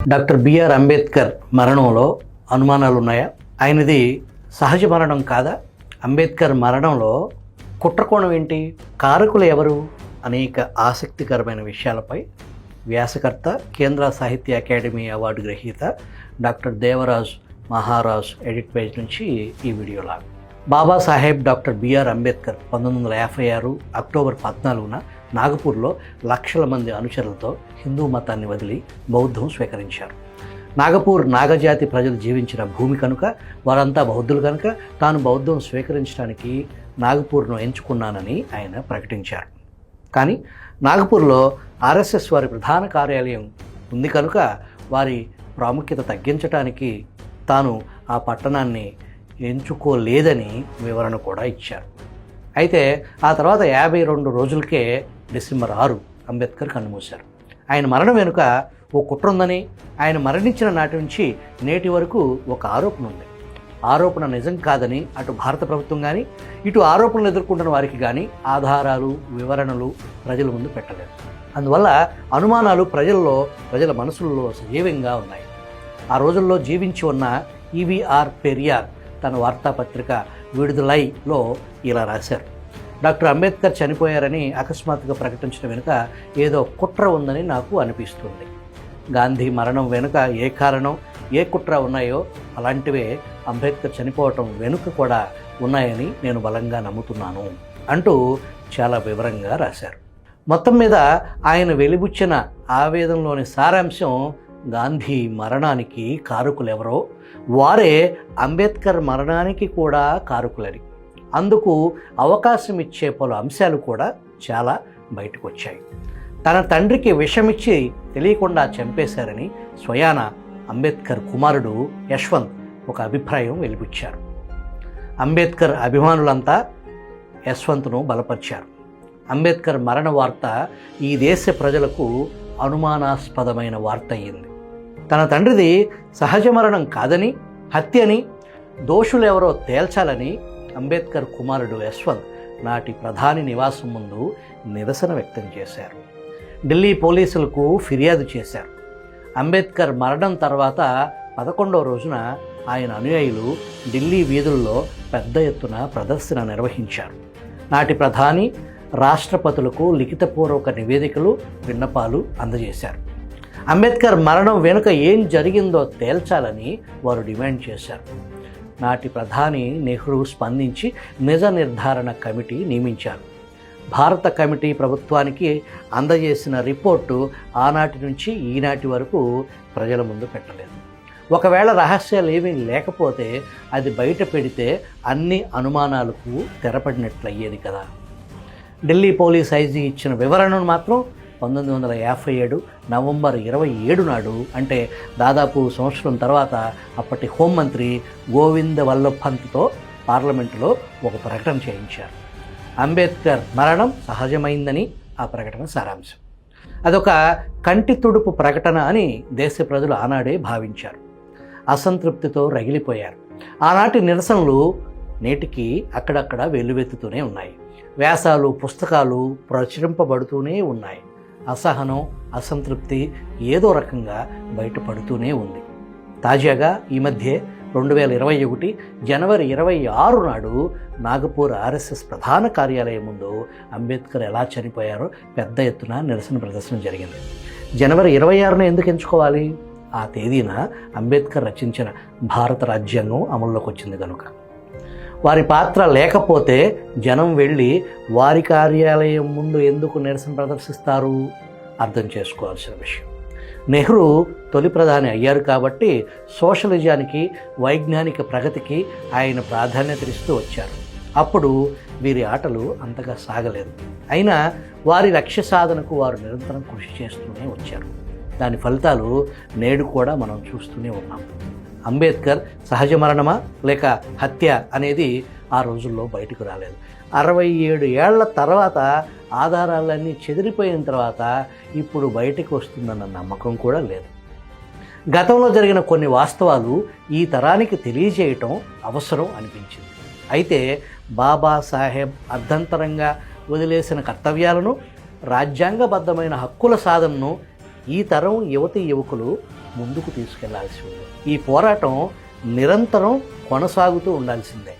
Doctor BR Ambedkar మరణంలో అనుమానాలు ఉన్నాయా? ఆయనది సహజ మరణం కాదా? అంబేద్కర్ మరణంలో కుట్రకోణం ఏంటి? కారకులు ఎవరు? అనేక ఆసక్తికరమైన విషయాలపై వ్యాసకర్త, కేంద్ర సాహిత్య అకాడమీ అవార్డు గ్రహీత doctor Devaraj Maharaj edit page నుంచి ఈ వీడియోలా. Babasaheb doctor BR Ambedkar 1956 October 14న నాగపూర్లో లక్షల మంది అనుచరులతో హిందూ మతాన్ని వదిలి బౌద్ధం స్వీకరించారు. నాగపూర్ నాగజాతి ప్రజలు జీవించిన భూమి కనుక, వారంతా బౌద్ధులు కనుక తాను బౌద్ధం స్వీకరించడానికి నాగపూర్ను ఎంచుకున్నానని ఆయన ప్రకటించారు. కానీ నాగపూర్లో ఆర్ఎస్ఎస్ వారి ప్రధాన కార్యాలయం ఉంది కనుక వారి ప్రాముఖ్యత తగ్గించడానికి తాను ఆ పట్టణాన్ని ఎంచుకోలేదని వివరణ కూడా ఇచ్చారు. అయితే ఆ తర్వాత 52 రోజులకే డిసెంబర్ 6 అంబేద్కర్ కన్నుమూశారు. ఆయన మరణం వెనుక ఓ కుట్ర ఉందని, ఆయన మరణించిన నాటి నుంచి నేటి వరకు ఒక ఆరోపణ ఉంది. ఆరోపణ నిజం కాదని అటు భారత ప్రభుత్వం కానీ, ఇటు ఆరోపణలు ఎదుర్కొంటున్న వారికి కానీ ఆధారాలు, వివరణలు ప్రజల ముందు పెట్టలేదు. అందువల్ల అనుమానాలు ప్రజల మనసుల్లో సజీవంగా ఉన్నాయి. ఆ రోజుల్లో జీవించి ఉన్న ఈవీఆర్ పెరియార్ తన వార్తాపత్రిక విడుదలైలో ఇలా రాశారు: డాక్టర్ అంబేద్కర్ చనిపోయారని అకస్మాత్తుగా ప్రకటించడం వెనుక ఏదో కుట్ర ఉందని నాకు అనిపిస్తుంది. గాంధీ మరణం వెనుక ఏ కారణం, ఏ కుట్ర ఉన్నాయో అలాంటివే అంబేద్కర్ చనిపోవటం వెనుక కూడా ఉన్నాయని నేను బలంగా నమ్ముతున్నాను అంటూ చాలా వివరంగా రాశారు. మొత్తం మీద ఆయన వెలిబుచ్చిన ఆవేదనలోని సారాంశం గాంధీ మరణానికి కారకులెవరో వారే అంబేద్కర్ మరణానికి కూడా కారకులని, అందుకు అవకాశం ఇచ్చే పలు అంశాలు కూడా చాలా బయటకు వచ్చాయి. తన తండ్రికి విషమిచ్చి తెలియకుండా చంపేశారని స్వయాన అంబేద్కర్ కుమారుడు యశ్వంత్ ఒక అభిప్రాయం వెలిబుచ్చారు. అంబేద్కర్ అభిమానులంతా యశ్వంత్ను బలపరిచారు. అంబేద్కర్ మరణ వార్త ఈ దేశ ప్రజలకు అనుమానాస్పదమైన వార్త అయ్యింది. తన తండ్రిది సహజ మరణం కాదని, హత్యని, దోషులెవరో తేల్చాలని అంబేద్కర్ కుమారుడు యశ్వంత్ నాటి ప్రధాని నివాసం ముందు నిరసన వ్యక్తం చేశారు. ఢిల్లీ పోలీసులకు ఫిర్యాదు చేశారు. అంబేద్కర్ మరణం తర్వాత 11వ రోజున ఆయన అనుయాయులు ఢిల్లీ వీధుల్లో పెద్ద ఎత్తున ప్రదర్శన నిర్వహించారు. నాటి ప్రధాని, రాష్ట్రపతులకు లిఖితపూర్వక నివేదికలు, విన్నపాలు అందజేశారు. అంబేద్కర్ మరణం వెనుక ఏం జరిగిందో తేల్చాలని వారు డిమాండ్ చేశారు. నాటి ప్రధాని నెహ్రూ స్పందించి నిజ నిర్ధారణ కమిటీ నియమించారు. భారత కమిటీ ప్రభుత్వానికి అందజేసిన రిపోర్టు ఆనాటి నుంచి ఈనాటి వరకు ప్రజల ముందు పెట్టలేదు. ఒకవేళ రహస్యాలు ఏమీ లేకపోతే అది బయట పెడితే అన్ని అనుమానాలకు తెరపడినట్లయ్యేది కదా. ఢిల్లీ పోలీస్ ఐజీ ఇచ్చిన వివరణను మాత్రం 1957 నవంబర్ 27 నాడు, అంటే దాదాపు సంవత్సరం తర్వాత, అప్పటి హోంమంత్రి గోవింద వల్లభ్ పంత్తో పార్లమెంటులో ఒక ప్రకటన చేయించారు. అంబేద్కర్ మరణం సహజమైందని ఆ ప్రకటన సారాంశం. అదొక కంటి తుడుపు ప్రకటన అని దేశ ప్రజలు ఆనాడే భావించారు. అసంతృప్తితో రగిలిపోయారు. ఆనాటి నిరసనలు నేటికి అక్కడక్కడ వెల్లువెత్తుతూనే ఉన్నాయి. వ్యాసాలు, పుస్తకాలు ప్రచురింపబడుతూనే ఉన్నాయి. అసహనం, అసంతృప్తి ఏదో రకంగా బయటపడుతూనే ఉంది. తాజాగా ఈ మధ్య 2021 జనవరి 26 నాడు నాగపూర్ ఆర్ఎస్ఎస్ ప్రధాన కార్యాలయం ముందు అంబేద్కర్ ఎలా చనిపోయారో పెద్ద ఎత్తున నిరసన ప్రదర్శన జరిగింది. జనవరి 26న ఎందుకు ఎంచుకోవాలి? ఆ తేదీన అంబేద్కర్ రచించిన భారత రాజ్యాంగం అమల్లోకి వచ్చింది కనుక. వారి పాత్ర లేకపోతే జనం వెళ్ళి వారి కార్యాలయం ముందు ఎందుకు నిరసన ప్రదర్శిస్తారు? అర్థం చేసుకోవాల్సిన విషయం. నెహ్రూ తొలి ప్రధాని అయ్యారు కాబట్టి సోషలిజానికి, వైజ్ఞానిక ప్రగతికి ఆయన ప్రాధాన్యతనిస్తూ వచ్చారు. అప్పుడు వీరి ఆటలు అంతగా సాగలేదు. అయినా వారి లక్ష్య సాధనకు వారు నిరంతరం కృషి చేస్తూనే వచ్చారు. దాని ఫలితాలు నేడు కూడా మనం చూస్తూనే ఉన్నాం. అంబేద్కర్ సహజ మరణమా లేక హత్య అనేది ఆ రోజుల్లో బయటకు రాలేదు. 67 ఏళ్ల తర్వాత, ఆధారాలన్నీ చెదిరిపోయిన తర్వాత ఇప్పుడు బయటకు వస్తుందన్న నమ్మకం కూడా లేదు. గతంలో జరిగిన కొన్ని వాస్తవాలు ఈ తరానికి తెలియజేయటం అవసరం అనిపించింది. అయితే బాబాసాహెబ్ అర్ధంతరంగా వదిలేసిన కర్తవ్యాలను, రాజ్యాంగబద్ధమైన హక్కుల సాధనను ఈ తరం యువతీ యువకులు ముందుకు తీసుకెళ్లాల్సి ఉంది. ఈ పోరాటం నిరంతరం కొనసాగుతూ ఉండాల్సిందే.